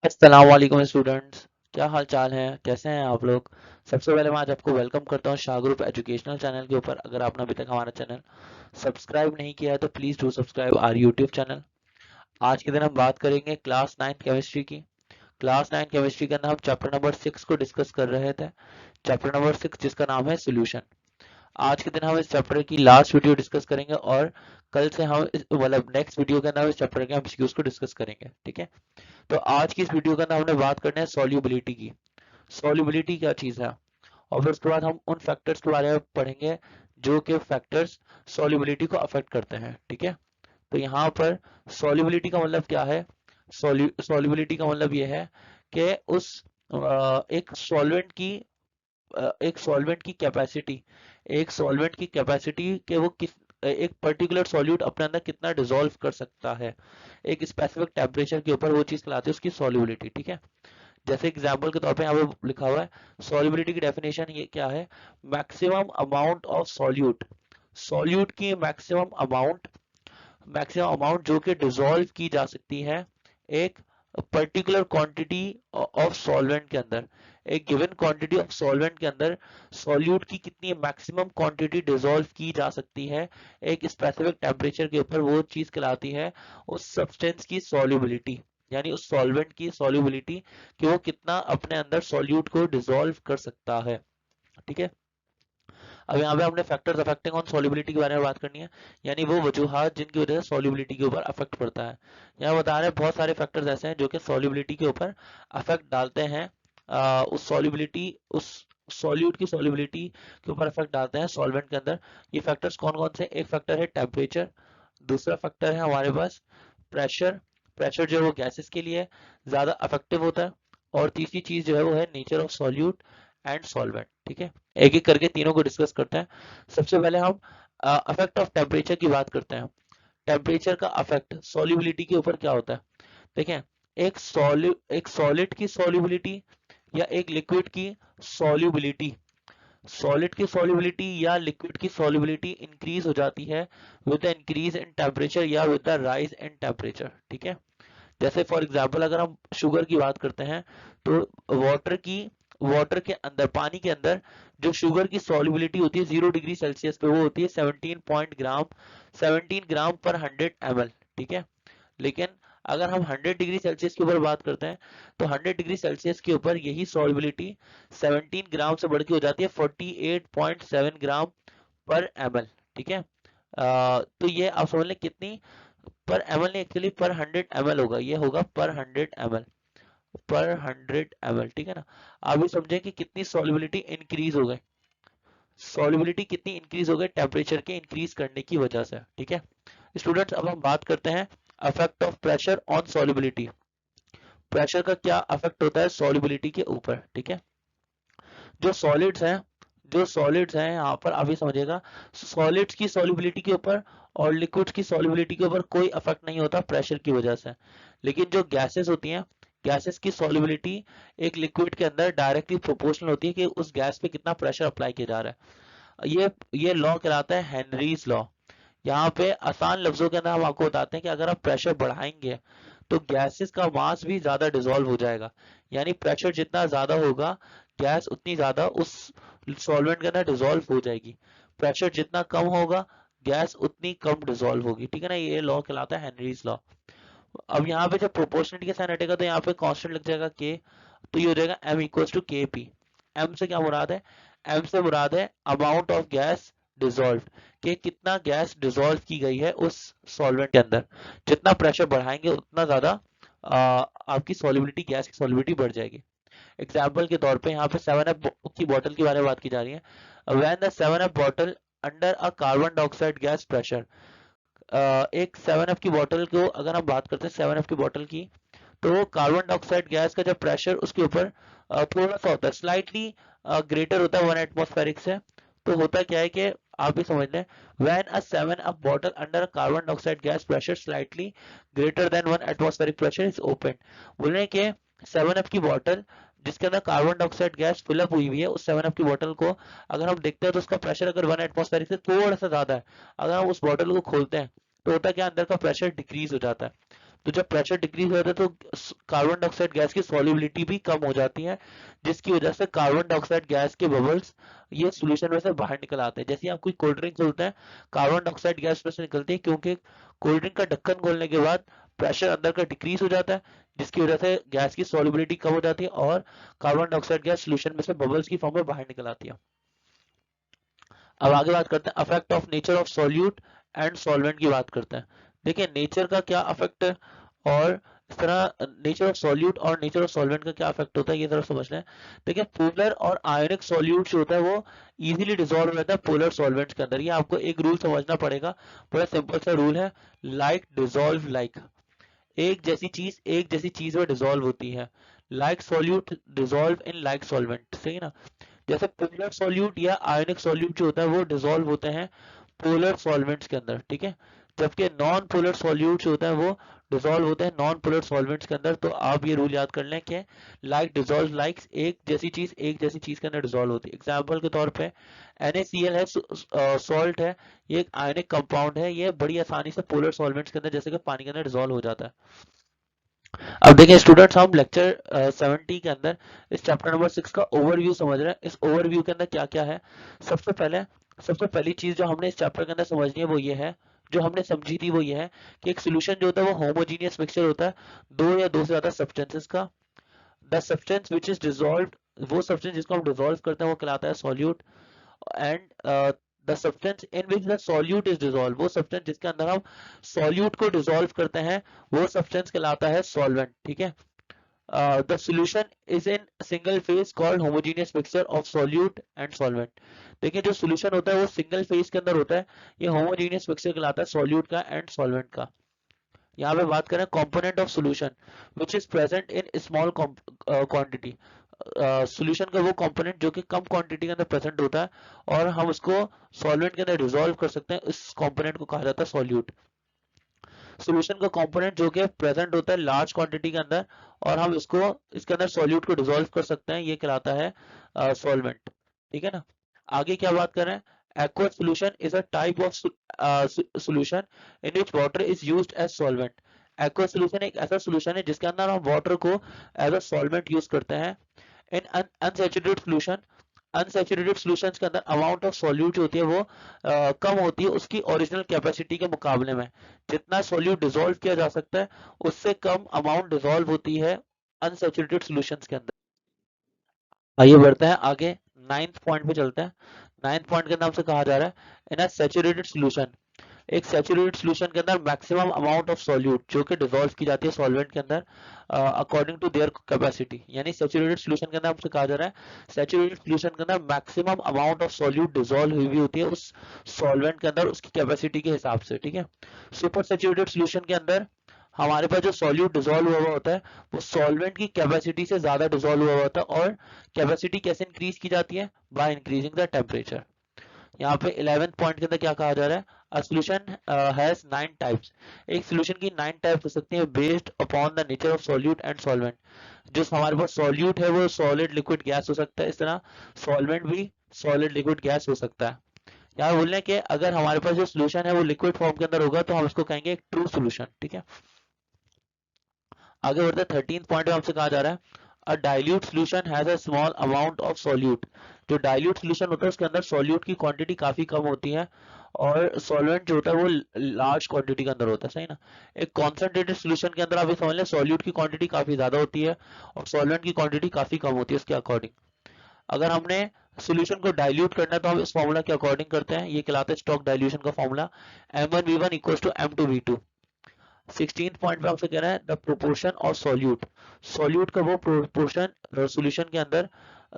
अस्सलाम वालेकुम स्टूडेंट्स। क्या हाल चाल है, कैसे हैं आप लोग। सबसे पहले मैं आज आपको वेलकम करता हूं शाह ग्रुप एजुकेशनल चैनल के ऊपर। अगर आपने अभी तक हमारा चैनल सब्सक्राइब नहीं किया है तो please do subscribe our YouTube channel. आज के दिन हम बात करेंगे क्लास 9 केमिस्ट्री की। क्लास 9 केमिस्ट्री के अंदर हम चैप्टर नंबर 6 को डिस्कस कर रहे थे। चैप्टर नंबर 6 जिसका नाम है सोल्यूशन। आज के दिन हम इस चैप्टर की लास्ट वीडियो डिस्कस करेंगे और कल से हम मतलब नेक्स्ट वीडियो के अंदर इस चैप्टर के एमसीक्यूज को डिस्कस करेंगे, ठीक है। तो आज की इस वीडियो के अंदर हमने बात करना है सॉल्युबिलिटी की। सॉल्युबिलिटी क्या चीज़ है, और फिर उसके बाद हम उन फैक्टर्स के बारे में पढ़ेंगे जो कि फैक्टर्स सॉल्युबिलिटी को अफेक्ट करते हैं, ठीक है। तो यहाँ पर सॉल्युबिलिटी का मतलब क्या है। सॉल्युबिलिटी का मतलब ये है कि उस एक सॉल्वेंट की कैपेसिटी, कि वो किस एक पर्टिकुलर सॉल्यूट अपने अंदर कितना डिसॉल्व कर सकता है एक स्पेसिफिक टेम्परेचर के ऊपर, वो चीज़ कहलाती है उसकी सॉल्युबिलिटी, ठीक है। जैसे एग्जाम्पल के तौर पे यहाँ पे लिखा हुआ है सॉल्युबिलिटी की डेफिनेशन ये क्या है। Maximum amount of solute, solute की मैक्सिमम अमाउंट जो कि डिसॉल्व की जा सकती है एक पर्टिकुलर क्वांटिटी ऑफ सॉल्वेंट के अंदर। एक गिवन क्वांटिटी ऑफ सॉल्वेंट के अंदर सॉल्यूट की कितनी मैक्सिमम क्वांटिटी डिसॉल्व की जा सकती है एक स्पेसिफिक टेम्परेचर के ऊपर, वो चीज कहलाती है उस सब्सटेंस की सॉल्युबिलिटी, यानी उस सॉल्वेंट की सॉल्युबिलिटी कि वो कितना अपने अंदर सॉल्यूट को डिसॉल्व कर सकता है, ठीक है। अब यहाँ पे हमने फैक्टर्स अफेक्टिंग ऑन सॉल्युबिलिटी के बारे में बात करनी है, यानी वो वजूहात जिनकी वजह से सॉल्युबिलिटी के ऊपर अफेक्ट पड़ता है। यहाँ बता रहे हैं बहुत सारे फैक्टर्स ऐसे हैं जो कि सॉल्युबिलिटी के ऊपर अफेक्ट डालते हैं। उस सॉल्यूट की सॉल्युबिलिटी के ऊपर अफेक्ट डालते हैं सॉल्वेंट के अंदर। ये फैक्टर्स कौन कौन से, एक फैक्टर है टेम्परेचर, दूसरा फैक्टर है हमारे पास प्रेशर। प्रेशर जो है वो गैसेस के लिए ज़्यादा अफेक्टिव होता है। और तीसरी चीज़ जो है वो है nature of solute and solvent, ठीक है। एक एक करके तीनों को डिस्कस करते हैं। सबसे पहले हम अफेक्ट ऑफ टेम्परेचर की बात करते हैं। टेम्परेचर का अफेक्ट सॉल्युबिलिटी के ऊपर क्या होता है। देखें, एक सॉलिड की सॉल्युबिलिटी या एक लिक्विड की सॉल्युबिलिटी, सॉलिड की सॉल्युबिलिटी या लिक्विड की सॉल्युबिलिटी इंक्रीज हो जाती है with the increase in temperature या with the rise in temperature, ठीक है। जैसे फॉर एग्जांपल अगर हम शुगर की बात करते हैं तो वाटर की वाटर के अंदर, पानी के अंदर जो शुगर की सॉल्युबिलिटी होती है 0 डिग्री सेल्सियस पे, वो होती है 17 ग्राम पर 100 ml, ठीक है। लेकिन अगर हम 100 डिग्री सेल्सियस के ऊपर बात करते हैं तो 100 डिग्री सेल्सियस के ऊपर यही सॉल्युबिलिटी 17 ग्राम से बढ़ के हो जाती है 48.7 ग्राम पर ml, ठीक है। तो ये आप समझ लें कितनी, पर एम एल नहीं, एक्चुअली पर 100 ml होगा, ये होगा पर 100 ml, ठीक है ना। आप ये समझें कि कितनी सॉल्युबिलिटी इंक्रीज हो गई, सॉल्युबिलिटी कितनी इंक्रीज हो गई टेम्परेचर के इंक्रीज करने की वजह से, ठीक है। स्टूडेंट्स, अब हम बात करते हैं affect of pressure on solubility. Pressure का क्या अफेक्ट होता है सॉल्युबिलिटी के ऊपर, ठीक है। जो सॉलिड्स हैं जो सॉलिड्स हैं यहाँ पर आप ये समझिएगा, सॉलिड्स की सॉल्युबिलिटी के ऊपर और लिक्विड्स की सॉल्युबिलिटी के ऊपर कोई अफेक्ट नहीं होता प्रेशर की वजह से। लेकिन जो गैसेस होती हैं, गैसेस की सॉल्युबिलिटी एक लिक्विड के अंदर डायरेक्टली प्रोपोर्शनल होती है कि उस गैस पे कितना प्रेशर अप्लाई किया जा रहा है। ये लॉ कहलाता है हेनरीज लॉ। यहाँ पे आसान लफ्जों के अंदर हम आपको बताते हैं कि अगर आप प्रेशर बढ़ाएंगे तो गैसेस का मास भी ज्यादा डिसॉल्व हो जाएगा, यानी प्रेशर जितना ज्यादा होगा गैस उतनी ज्यादा उस सॉल्वेंट के अंदर डिसॉल्व हो जाएगी। प्रेशर जितना कम होगा गैस उतनी कम डिसॉल्व होगी, ठीक है ना। ये लॉ कहलाता है हेनरीज लॉ। अब यहाँ पे जब प्रोपोर्शनलिटी का साइन हटेगा तो यहाँ पे कांस्टेंट लग जाएगा के, तो ये हो जाएगा m इक्वल्स टू के पी। एम से क्या मुराद है, एम से मुराद है अमाउंट ऑफ गैस डिसॉल्व, कि कितना गैस डिसॉल्व की गई है उस सॉल्वेंट के अंदर। जितना प्रेशर बढ़ाएंगे उतना ज्यादा आपकी सॉल्युबिलिटी, गैस की सॉल्युबिलिटी बढ़ जाएगी। एग्जाम्पल के तौर पे यहाँ पे 7 अप की बोतल के बारे में बात की जा रही है। When the 7 up bottle under a carbon dioxide gas pressure, एक 7 अप की बोतल को अगर हम बात करते हैं 7 अप की बोतल की, तो कार्बन डाइऑक्साइड गैस का जब प्रेशर उसके ऊपर थोड़ा सा होता है, स्लाइटली ग्रेटर होता है 1 एटमॉस्फेरिक से। तो होता क्या है कि आप भी समझ लें, when a 7 up bottle under carbon dioxide gas pressure slightly greater than 1 atmospheric pressure is open. बोले कि 7 अप की बॉटल जिसके अंदर कार्बन डाइऑक्साइड गैस फिलअप हुई हुई है, उस 7 अप की बॉटल को अगर हम देखते हैं तो उसका प्रेशर अगर 1 एटमॉस्फेरिक से थोड़ा सा ज्यादा है, अगर हम उस बॉटल को खोलते हैं तो होता क्या, अंदर का प्रेशर डिक्रीज हो जाता है। तो जब प्रेशर डिक्रीज होता है तो कार्बन डाइऑक्साइड गैस की सॉल्युबिलिटी भी कम हो जाती है, जिसकी वजह से कार्बन डाइऑक्साइड गैस के बबल्स ये सॉल्यूशन में से बाहर निकल आते हैं। जैसे आप कोई कोल्ड ड्रिंक खोलते हैं, कार्बन डाइऑक्साइड गैस में से निकलती है, क्योंकि कोल्ड ड्रिंक का ढक्कन खोलने के बाद प्रेशर अंदर का डिक्रीज हो जाता है, जिसकी वजह से गैस की सॉल्युबिलिटी कम हो जाती है और कार्बन डाइऑक्साइड गैस सॉल्यूशन में से बबल्स की फॉर्म में बाहर निकल आती है। अब आगे बात करते हैं affect of nature of solute and solvent की बात करते हैं। देखिए नेचर का क्या अफेक्ट है और इस तरह नेचर ऑफ सॉल्यूट और नेचर ऑफ सॉल्वेंट का क्या अफेक्ट होता है, ये तरह समझ लें। देखिए पोलर और आयोनिक सॉल्यूट जो होता है वो इजीली डिसॉल्व हो जाता है पोलर सॉल्वेंट्स के अंदर। ये आपको एक रूल समझना पड़ेगा, बड़ा सिंपल सा रूल है, लाइक डिसॉल्व लाइक। एक जैसी चीज में डिसॉल्व होती है, like solute dissolve in like solvent, सही ना। जैसे पोलर सॉल्यूट या आयनिक सॉल्यूट जो होता है वो डिसॉल्व होते हैं पोलर सॉल्वेंट्स के अंदर, ठीक है, जबकि नॉन पोलर सॉल्यूट जो होता है वो डिसॉल्व होते हैं नॉन पोलर सॉल्वेंट्स के अंदर। तो आप ये रूल याद कर लें कि लाइक डिसॉल्व लाइक्स, एक जैसी चीज के अंदर डिसॉल्व होती है। एग्जाम्पल के तौर पे NaCl है, सॉल्ट है, ये एक आयनिक कंपाउंड है, ये बड़ी आसानी से पोलर सॉल्वेंट्स के अंदर जैसे कि पानी के अंदर डिसॉल्व हो जाता है। अब देखिए स्टूडेंट्स, हम लेक्चर 70 के अंदर इस चैप्टर नंबर 6 का ओवरव्यू समझ रहे हैं। इस ओवरव्यू के अंदर क्या क्या है, सबसे पहले सबसे पहली चीज जो हमने इस चैप्टर के अंदर समझनी है वो ये है, जो हमने समझी थी वो ये है कि एक सोल्यूशन जो होता है वो होमोजीनियस मिक्सचर होता है दो या दो से ज्यादा सब्सटेंसेस का। The substance which is dissolved, वो सब्सटेंस जिसको हम डिसॉल्व करते हैं वो कहलाता है solute. And the substance in which the solute is dissolve, वो सब्सटेंस जिसके अंदर हम सॉल्यूट को डिसॉल्व करते हैं वो सब्सटेंस कहलाता है सॉल्वेंट, ठीक है। The solution is in single phase called homogeneous mixture of solute and solvent। देखिए जो solution होता है वो सिंगल फेज के अंदर होता है, ये होमोजीनियस मिक्सचर कहलाता है सॉल्यूट का एंड सॉल्वेंट का। यहाँ पे बात करें component of solution which is present in small quantity, solution का वो कंपोनेंट जो कि कम क्वांटिटी के अंदर प्रेजेंट होता है और हम उसको सॉल्वेंट के अंदर डिसॉल्व कर सकते हैं, इस कंपोनेंट को कहा जाता है सॉल्यूट। सॉल्यूशन का कंपोनेंट जो कि प्रेजेंट होता है लार्ज क्वांटिटी के अंदर और हम इसको इसके अंदर सॉल्यूट को डिसॉल्व कर सकते हैं, ये कहलाता है सॉल्वेंट, ठीक है ना। आगे क्या बात कर रहे हैं, aqueous solution is a type of solution in which water is used as solvent। aqueous solution एक ऐसा सॉल्यूशन है जिसके अंदर हम वाटर को एज अ सॉल्वेंट यूज करते हैं। इन अनसैचुरेटेड सॉल्यूशन, अनसैचुरेटेड सॉल्यूशंस के अंदर अमाउंट ऑफ सॉल्यूट जो होती है वो कम होती है उसकी ओरिजिनल कैपेसिटी के मुकाबले में। जितना सॉल्यूट डिसॉल्व किया जा सकता है उससे कम अमाउंट डिसॉल्व होती है अनसैचुरेटेड सॉल्यूशंस के अंदर। आइए बढ़ते हैं आगे, नाइन्थ पॉइंट पे चलते हैं। नाइन्थ पॉइंट के नाम से कहा जा रहा है इन अ सैचुरेटेड सॉल्यूशन, एक सैचुरेटेड सॉल्यूशन के अंदर मैक्सिमम अमाउंट ऑफ सॉल्यूट जो कि डिसॉल्व की जाती है सॉल्वेंट के अंदर अकॉर्डिंग टू देयर कैपेसिटी। यानी सैचुरेटेड सॉल्यूशन के अंदर हमसे कहा जा रहा है सैचुरेटेड सॉल्यूशन के अंदर maximum amount of solute dissolve हुई होती है उस सॉल्वेंट के अंदर उसकी कैपेसिटी के हिसाब से, ठीक है। सुपर सैचुरेटेड सॉल्यूशन के अंदर हमारे पास जो सॉल्यूट डिसॉल्व हुआ हुआ होता है वो सॉल्वेंट की कैपेसिटी से ज्यादा डिसॉल्व हुआ होता है और कैपेसिटी कैसे इंक्रीज की जाती है, बाय इंक्रीजिंग द टेम्परेचर। यहाँ पे 11th पॉइंट के अंदर क्या कहा जा रहा है, अ सॉल्यूशन हैज 9 टाइप्स, एक सॉल्यूशन की 9 टाइप्स हो सकती है based upon the nature of solute and solvent. जो हमारे पास सॉल्यूट है वो सॉलिड लिक्विड गैस हो सकता है, इस तरह सॉल्वेंट भी सॉलिड लिक्विड गैस हो सकता है। यहाँ बोल रहे हैं कि अगर हमारे पास जो सॉल्यूशन है वो लिक्विड फॉर्म के अंदर होगा तो हम उसको कहेंगे एक ट्रू सॉल्यूशन, ठीक है। आगे बढ़ते 13th पॉइंट में हमसे कहा जा रहा है अ dilute solution has a small amount of solute. जो डाइल्यूट सॉल्यूशन होता है उसके अंदर सॉल्यूट की क्वांटिटी काफी कम होती है और सॉल्वेंट जो होता है वो लार्ज क्वांटिटी के अंदर होता है, सही ना। एक कॉन्सेंट्रेटेड सॉल्यूशन के अंदर आप ये समझ लें सॉल्यूट की क्वांटिटी काफी ज्यादा होती है और सॉल्वेंट की क्वांटिटी काफी कम होती है उसके अकॉर्डिंग। अगर हमने सॉल्यूशन को डाइल्यूट करना है तो हम इस फॉर्मूला के अकॉर्डिंग करते हैं, ये कहलाता है स्टॉक डाइल्यूशन का formula M1V1 equals to M2V2। 16th point पे आपसे कह रहा है the proportion of solute, solute का वो प्रोपोर्शन सॉल्यूशन के अंदर,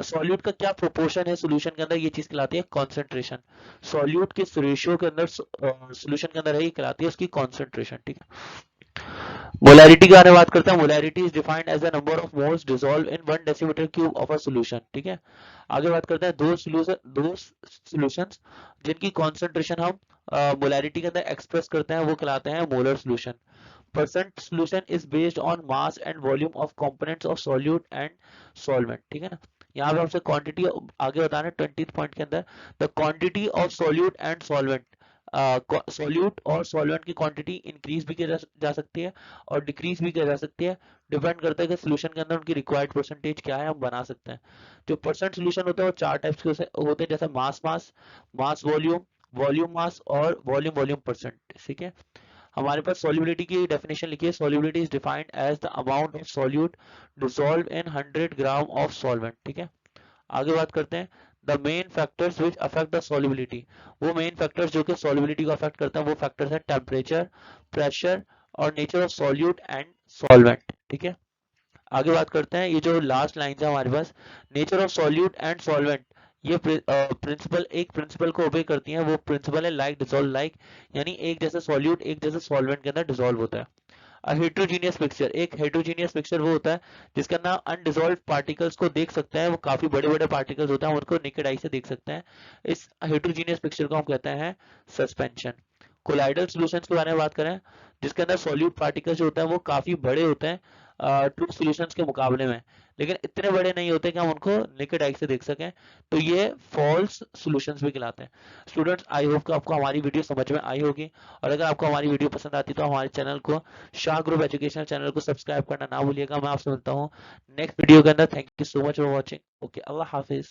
सॉल्यूट का क्या प्रोपोर्शन है सॉल्यूशन के अंदर, ये चीज कहलाती है कॉन्सेंट्रेशन। सॉल्यूट किस रेशियो के अंदर सॉल्यूशन के अंदर है ये कहलाती है उसकी कॉन्सेंट्रेशन, ठीक है। मोलैरिटी के बारे में बात करते हैं, molarity is defined as the number of moles dissolve in 1 decimetre cube of a solution, ठीक है। आगे बात करते हैं दो सॉल्यूशंस जिनकी कॉन्सेंट्रेशन हम मोलैरिटी के अंदर एक्सप्रेस करते हैं वो कहलाते हैं molar solution. Percent solution is based on mass and volume of components of solute and solvent, ठीक है ना। यहाँ पे हमसे क्वांटिटी आगे बताना है 20th पॉइंट के अंदर the quantity of solute and solvent solute और सॉल्वेंट की क्वांटिटी इंक्रीज भी की जा सकती है और डिक्रीज भी की जा सकती है। डिपेंड करता है कि सोल्यूशन के अंदर उनकी रिक्वायर्ड परसेंटेज क्या है, हम बना सकते हैं। जो परसेंट सोल्यूशन होता है वो चार टाइप्स के होते हैं, जैसे मास मास, मास वॉल्यूम, वॉल्यूम मास और वॉल्यूम वॉल्यूम परसेंट। ठीक है, हमारे पास सॉल्युबिलिटी की डेफिनेशन लिखी है। Solubility is defined as the amount of solute dissolve in 100 gram of solvent. ठीक है, आगे बात करते हैं the main factors which affect the solubility. वो मेन फैक्टर्स जो कि सॉल्युबिलिटी को अफेक्ट करता है वो फैक्टर्स है टेम्परेचर, प्रेशर और nature of solute and solvent. ठीक है, आगे बात करते हैं, ये जो लास्ट लाइन है हमारे पास, nature of solute and solvent, ये प्रिंसिपल एक प्रिंसिपल को ओबे करती है। वो प्रिंसिपल है लाइक डिसॉल्व लाइक, यानी एक जैसे सॉल्यूट एक जैसे सॉल्वेंट के अंदर डिसॉल्व होता है। हेट्रोजीनियस मिक्सचर, एक हेट्रोजीनियस मिक्सचर वो होता है जिसके अंदर अनडिसॉल्व पार्टिकल्स को देख सकते हैं, वो काफी बड़े बड़े पार्टिकल्स होते हैं, उनको नेकेड आई से देख सकते हैं। इस हेट्रोजीनियस मिक्सचर को हम कहते हैं सस्पेंशन। कोलाइडल सॉल्यूशंस के बारे में बात करें, जिसके अंदर सॉल्यूट पार्टिकल्स जो होते हैं वो काफी बड़े होते हैं ट्रू सॉल्यूशंस के मुकाबले में, लेकिन इतने बड़े नहीं होते कि हम उनको नेकेड आई से देख सकें, तो ये फॉल्स सॉल्यूशंस भी कहलाते हैं। स्टूडेंट्स, आई होप कि आपको हमारी वीडियो समझ में आई होगी, और अगर आपको हमारी वीडियो पसंद आती है तो हमारे चैनल को, शाह ग्रुप एजुकेशनल चैनल को सब्सक्राइब करना ना भूलिएगा। मैं आपसे मिलता हूँ नेक्स्ट वीडियो के अंदर। Thank you so much for watching. Okay, Allah Hafiz.